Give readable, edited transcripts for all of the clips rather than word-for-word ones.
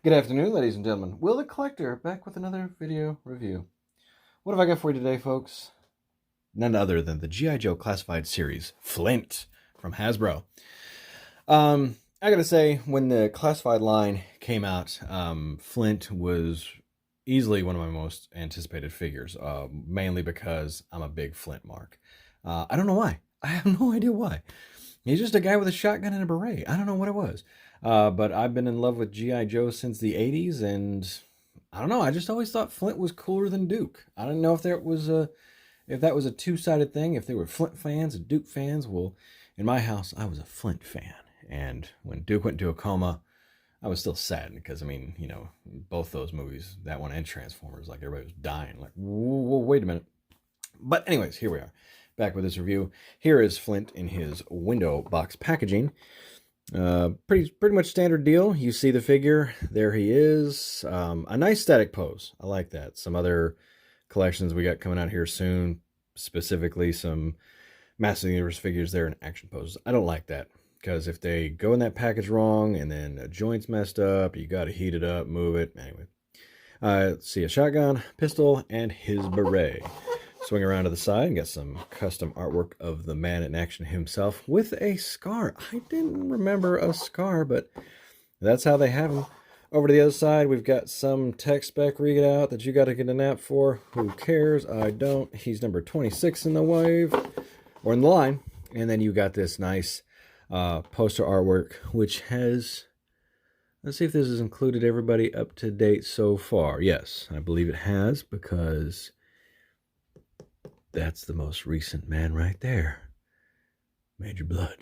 Good afternoon, ladies and gentlemen. Will the Collector back with another video review. What have I got for you today, folks? None other than the G.I. Joe Classified series, Flint, from Hasbro. I gotta say, when the Classified line came out, Flint was easily one of my most anticipated figures, mainly because I'm a big Flint mark. I don't know why. I have no idea why. He's just a guy with a shotgun and a beret. I don't know what it was. But I've been in love with G.I. Joe since the 80s, and I don't know, I just always thought Flint was cooler than Duke. I didn't know if that was a two-sided thing, if they were Flint fans and Duke fans. Well, in my house, I was a Flint fan. And when Duke went into a coma, I was still sad because, I mean, you know, both those movies, that one and Transformers, like everybody was dying. Like, whoa, wait a minute. But anyways, here we are, back with this review. Here is Flint in his window box packaging. Pretty much standard deal. You see the figure, there he is. A nice static pose. I like that. Some other collections we got coming out here soon, specifically some Master of the Universe figures, they're in action poses. I don't like that, because if they go in that package wrong and then a joint's messed up, you got to heat it up, move it. Anyway, see a shotgun, pistol, and his beret. Swing around to the side and get some custom artwork of the man in action himself with a scar. I didn't remember a scar, but that's how they have him. Over to the other side, we've got some tech spec readout that you got to get a nap for. Who cares? I don't. He's number 26 in the wave, or in the line. And then you got this nice poster artwork, which has... Let's see if this has included everybody up to date so far. Yes, I believe it has, because... that's the most recent man right there. Major Blood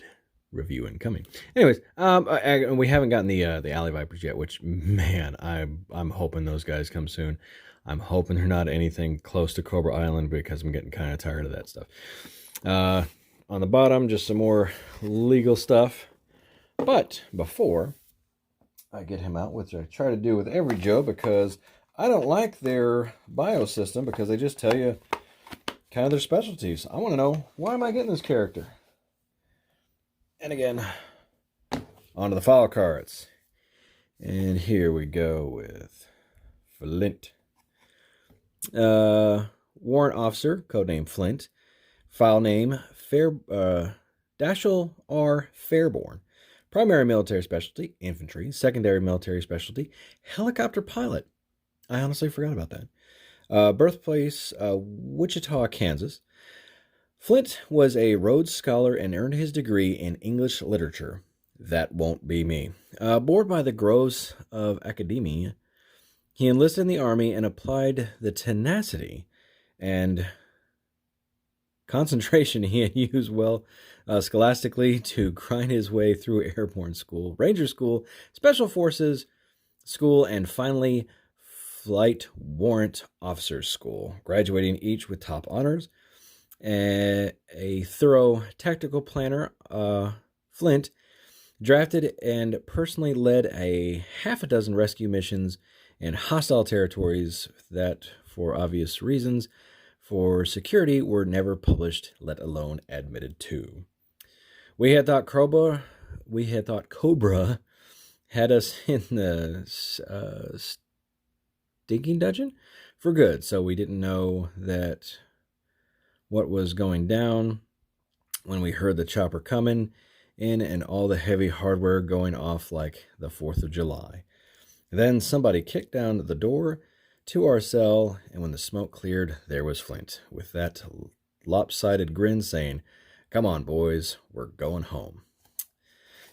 review incoming. Anyways, we haven't gotten the Alley Vipers yet, which, man, I'm hoping those guys come soon. I'm hoping they're not anything close to Cobra Island, because I'm getting kind of tired of that stuff. On the bottom, just some more legal stuff. But before I get him out, which I try to do with every Joe, because I don't like their bio system, because they just tell you kind of their specialties. I want to know, why am I getting this character? And again, onto the file cards. And here we go with Flint. Warrant Officer, codename Flint. File name, Dashel R. Fairborn. Primary military specialty, infantry. Secondary military specialty, helicopter pilot. I honestly forgot about that. Birthplace, Wichita, Kansas. Flint was a Rhodes Scholar and earned his degree in English literature. That won't be me. Bored by the groves of academia, he enlisted in the Army and applied the tenacity and concentration he had used well scholastically to grind his way through airborne school, Ranger School, Special Forces School, and finally Flight Warrant Officers School, graduating each with top honors. A thorough tactical planner, Flint drafted and personally led a half a dozen rescue missions in hostile territories that, for obvious reasons, for security, were never published, let alone admitted to. We had thought Cobra had us in the stinking dungeon for good, so we didn't know that what was going down when we heard the chopper coming in and all the heavy hardware going off like the 4th of July. Then somebody kicked down the door to our cell, and when the smoke cleared, there was Flint with that lopsided grin saying, "Come on, boys, we're going home."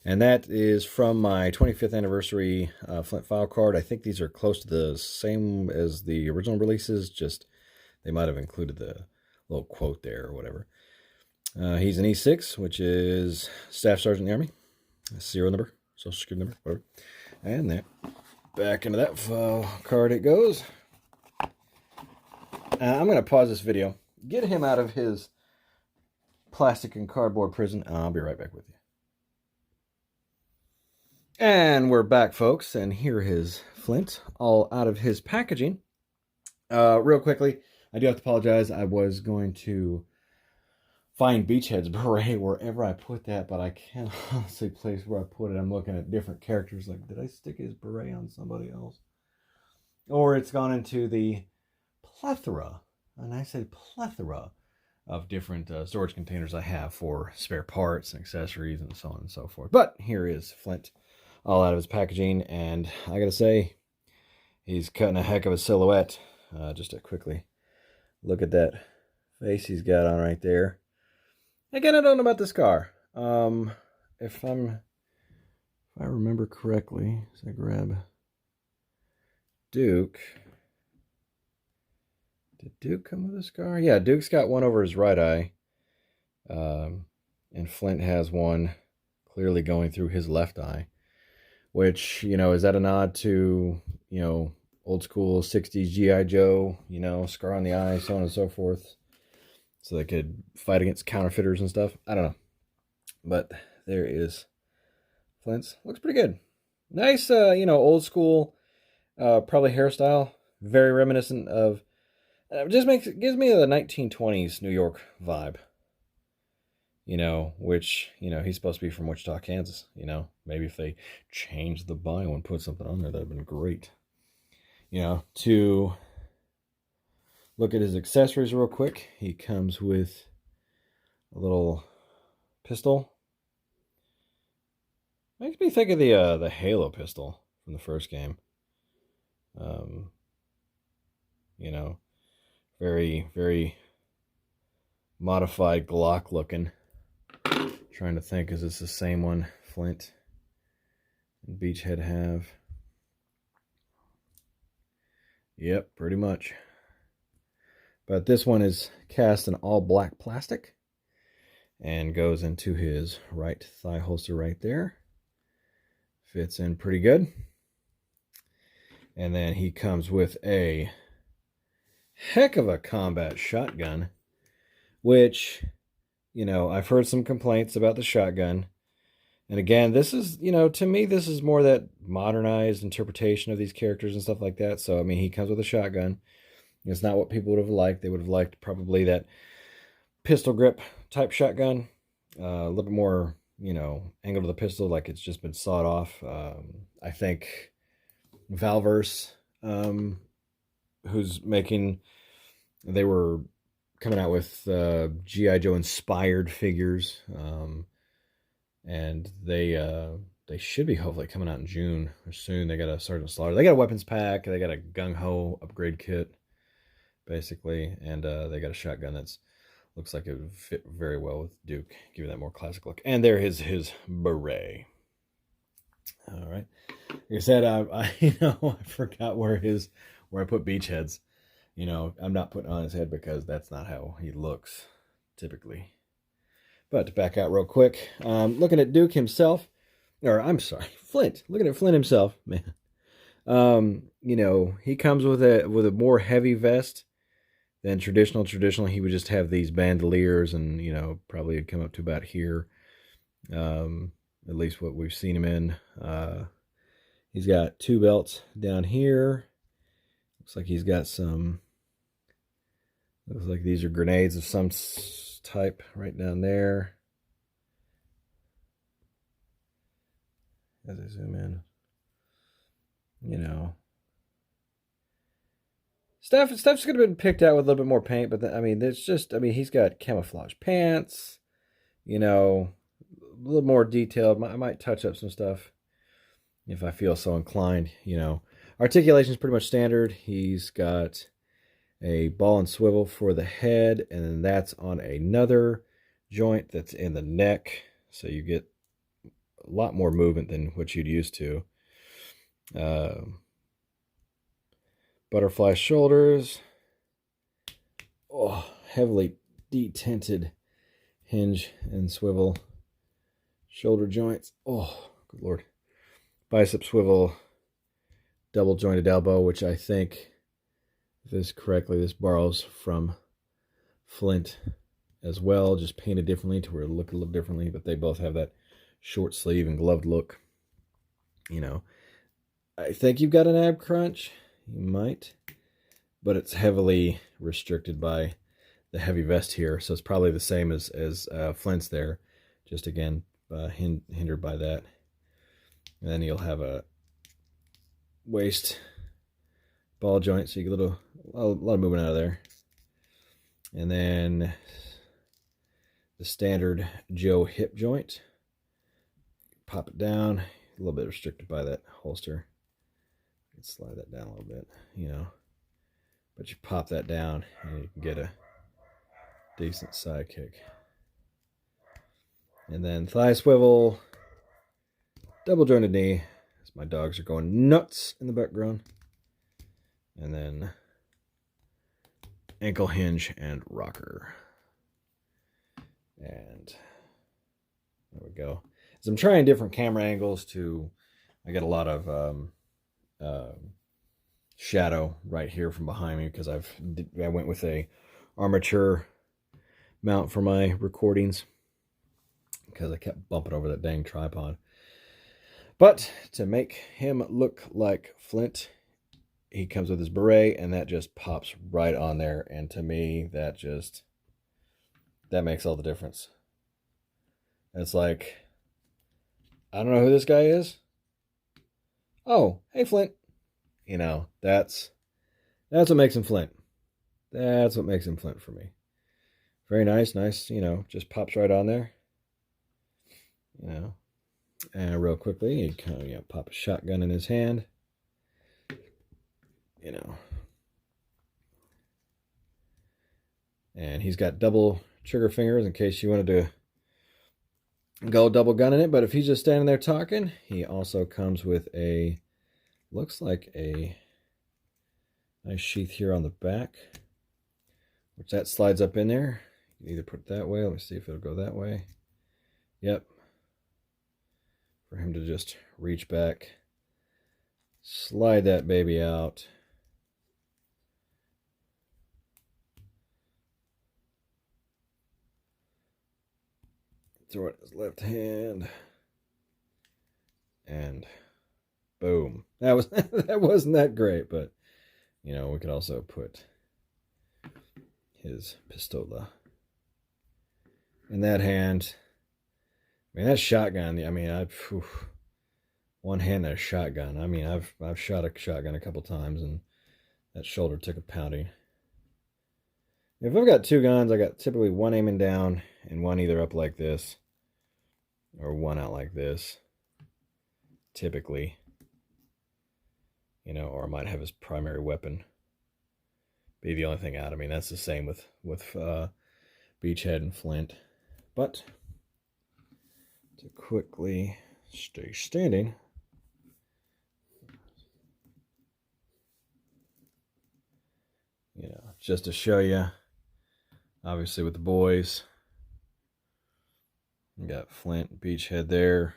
And that is from my 25th anniversary Flint file card. I think these are close to the same as the original releases, just they might have included the little quote there or whatever. He's an E6, which is Staff Sergeant in the Army. Serial number, Social Security number, whatever. And that, back into that file card it goes. I'm going to pause this video, get him out of his plastic and cardboard prison, and I'll be right back with you. And we're back, folks, and here is Flint, all out of his packaging. Real quickly, I do have to apologize. I was going to find Beachhead's beret wherever I put that, but I can't honestly place where I put it. I'm looking at different characters. Like, did I stick his beret on somebody else? Or it's gone into the plethora, and I say plethora, of different storage containers I have for spare parts and accessories and so on and so forth. But here is Flint, all out of his packaging, and I gotta say, he's cutting a heck of a silhouette. Just to quickly look at that face he's got on right there. Again, I don't know about this car. If I remember correctly, so I grab Duke. Did Duke come with a scar? Yeah, Duke's got one over his right eye. And Flint has one clearly going through his left eye. Which, you know, is that a nod to, you know, old school 60s G.I. Joe, you know, scar on the eye, so on and so forth. So they could fight against counterfeiters and stuff. I don't know. But there is Flint's. Looks pretty good. Nice, you know, old school, probably hairstyle. Very reminiscent of... It just gives me the 1920s New York vibe, you know, which, you know, he's supposed to be from Wichita, Kansas, you know. Maybe if they changed the bio and put something on there, that would have been great. You know, to look at his accessories real quick, he comes with a little pistol. Makes me think of the Halo pistol from the first game. You know, very, very modified Glock looking. Trying to think, is this the same one Flint and Beachhead have? Yep, pretty much. But this one is cast in all black plastic and goes into his right thigh holster right there. Fits in pretty good. And then he comes with a heck of a combat shotgun, which, you know, I've heard some complaints about the shotgun. And again, this is, you know, to me, this is more that modernized interpretation of these characters and stuff like that. So, I mean, he comes with a shotgun. It's not what people would have liked. They would have liked probably that pistol grip type shotgun. A little bit more, you know, angle to the pistol, like it's just been sawed off. I think Valverse, who's making... They were coming out with G.I. Joe inspired figures, and they should be hopefully coming out in June or soon. They got a Sergeant Slaughter. They got a weapons pack. They got a gung ho upgrade kit, basically, and they got a shotgun that's looks like it would fit very well with Duke, give you that more classic look. And there is his beret. All right, like I said, I you know, I forgot where I put Beachhead's. You know, I'm not putting it on his head because that's not how he looks typically. But to back out real quick, looking at Duke himself, or I'm sorry, Flint. Looking at Flint himself, man. You know, he comes with a more heavy vest than traditional. Traditionally, he would just have these bandoliers, and you know, probably it'd come up to about here. At least what we've seen him in. He's got two belts down here. Looks like he's got some... Looks like these are grenades of some type right down there. As I zoom in, you know, stuff's going to have been picked out with a little bit more paint, but I mean, there's just, I mean, he's got camouflage pants, you know, a little more detailed. I might touch up some stuff if I feel so inclined, you know. Articulation is pretty much standard. He's got a ball and swivel for the head, and then that's on another joint that's in the neck, so you get a lot more movement than what you'd used to. Butterfly shoulders. Oh, heavily detinted hinge and swivel shoulder joints. Oh, good Lord. Bicep swivel, double jointed elbow, which I think, if this correctly, this borrows from Flint as well, just painted differently to where it look a little differently, but they both have that short sleeve and gloved look. You know, I think you've got an ab crunch. You might, but it's heavily restricted by the heavy vest here, so it's probably the same as Flint's there, just again hindered by that. And then you'll have a waist ball joint, so you get a lot of movement out of there. And then the standard Joe hip joint. Pop it down, a little bit restricted by that holster. You can slide that down a little bit, you know. But you pop that down and you can get a decent side kick. And then thigh swivel, double jointed knee, as my dogs are going nuts in the background. And then ankle hinge and rocker. And there we go. As I'm trying different camera angles I get a lot of shadow right here from behind me because I went with a armature mount for my recordings because I kept bumping over that dang tripod. But to make him look like Flint, he comes with his beret, and that just pops right on there. And to me, that makes all the difference. It's like, I don't know who this guy is. Oh, hey, Flint. You know, that's what makes him Flint. That's what makes him Flint for me. Very nice, you know, just pops right on there. You know, and real quickly, he kind of, you know, pop a shotgun in his hand. You know. And he's got double trigger fingers in case you wanted to go double gunning it. But if he's just standing there talking, he also comes with looks like a nice sheath here on the back, which that slides up in there. You can either put it that way. Let me see if it'll go that way. Yep. For him to just reach back, slide that baby out. Throw it in his left hand. And boom. That wasn't that great, but you know, we could also put his pistola in that hand. I mean, that shotgun, I mean, one hand and a shotgun. I mean, I've shot a shotgun a couple times and that shoulder took a pounding. If I've got two guns, I got typically one aiming down and one either up like this or one out like this. Typically. You know, or I might have his primary weapon be the only thing out. I mean, that's the same with Beachhead and Flint. But to quickly stay standing, you know, just to show you, obviously with the boys, you got Flint, Beachhead there.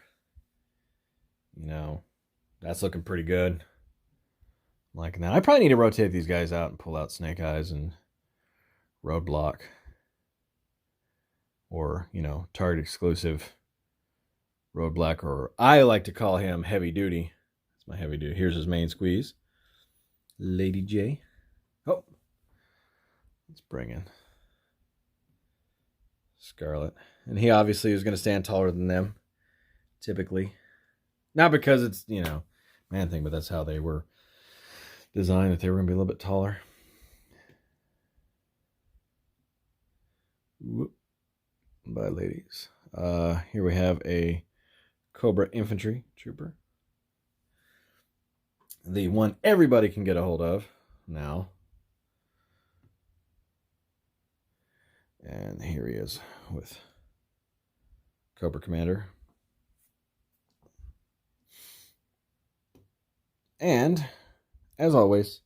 You know, that's looking pretty good. Like that. I probably need to rotate these guys out and pull out Snake Eyes and Roadblock. Or, you know, Target exclusive Roadblock, or I like to call him Heavy Duty. That's my Heavy Duty. Here's his main squeeze. Lady J. Oh. Let's bring in Scarlet. And he obviously is going to stand taller than them. Typically. Not because it's, you know, man thing, but that's how they were designed, that they were going to be a little bit taller. Whoop. Bye, ladies. Here we have a Cobra Infantry Trooper. The one everybody can get a hold of now. And here he is with Cobra Commander. And, as always,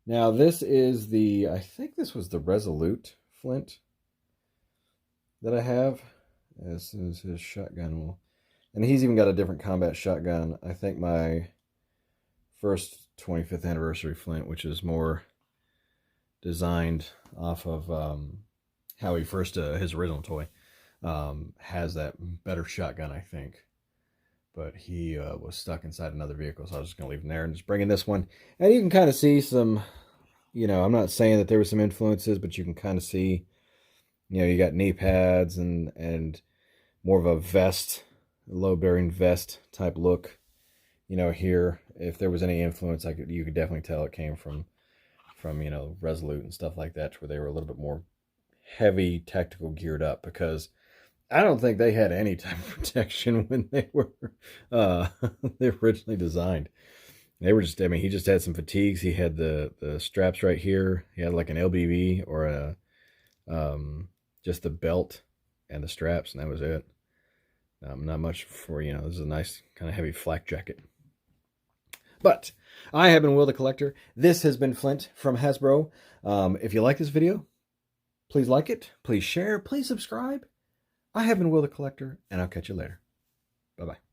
now this is I think this was the Resolute Flint that I have. This is his shotgun. And he's even got a different combat shotgun. I think my first 25th anniversary Flint, which is more designed off of how he first, his original toy, has that better shotgun, I think. But he was stuck inside another vehicle, so I was just going to leave him there and just bring in this one. And you can kind of see some you know, I'm not saying that there were some influences, but you can kind of see, you know, you got knee pads and more of a vest, load-bearing vest type look. You know, here, if there was any influence, you could definitely tell it came from you know, Resolute and stuff like that, where they were a little bit more heavy tactical geared up, because I don't think they had any type of protection when they were they were originally designed. They were just, I mean, he just had some fatigues. He had the straps right here. He had like an LBB or a just the belt and the straps, and that was it. Not much for, you know, this is a nice kind of heavy flak jacket. But I have been Will the Collector. This has been Flint from Hasbro. If you like this video, please like it, please share, please subscribe. I have been Will the Collector, and I'll catch you later. Bye-bye.